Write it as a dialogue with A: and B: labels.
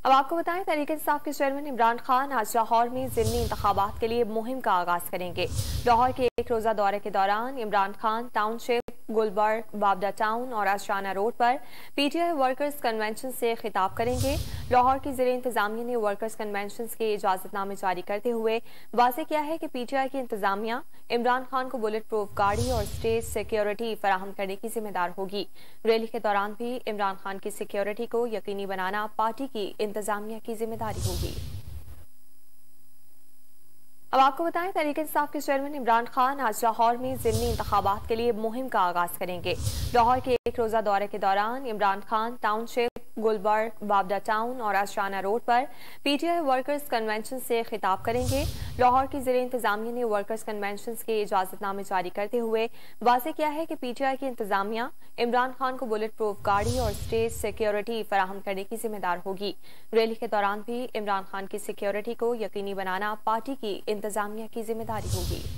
A: अब आपको बताएं, तहरीक-ए-इंसाफ के चेयरमैन इमरान खान आज लाहौर में ज़िमनी इंतखाबात के लिए मुहिम का आगाज करेंगे। लाहौर के एक रोजा दौरे के दौरान इमरान खान टाउनशिप, गुलबर्ग, बाबदा टाउन और आशियाना रोड पर पीटीआई वर्कर्स कन्वेंशन से खिताब करेंगे। लाहौर की ज़िले इंतजामिया ने वर्कर्स कन्वेंशन के इजाजतनामे जारी करते हुए वाज़ेह किया है कि पीटीआई की इंतजामिया इमरान खान को बुलेट प्रूफ गाड़ी और स्टेज सिक्योरिटी फराहम करने की जिम्मेदार होगी। रैली के दौरान भी इमरान खान की सिक्योरिटी को यकीनी बनाना पार्टी की इंतजामिया की जिम्मेदारी होगी। अब आपको बताएं, तहरीक-ए-इंसाफ के चेयरमैन इमरान खान आज लाहौर में ज़िमनी इंतखाबात के लिए मुहिम का आगाज करेंगे। लाहौर के एक रोजा दौरे के दौरान इमरान खान टाउनशिप, गुलबर्ग, बाबदा टाउन और आशियाना रोड पर पीटीआई वर्कर्स कन्वेंशन से खिताब करेंगे। लाहौर की ज़िले इंतजामिया ने वर्कर्स कन्वेंशन के इजाजतनामे जारी करते हुए वाज़ेह किया है कि पीटीआई की इंतजामिया इमरान खान को बुलेट प्रूफ गाड़ी और स्टेज सिक्योरिटी फराहम करने की जिम्मेदार होगी। रैली के दौरान भी इमरान खान की सिक्योरिटी को यकीनी बनाना पार्टी की इंतजामिया की जिम्मेदारी होगी।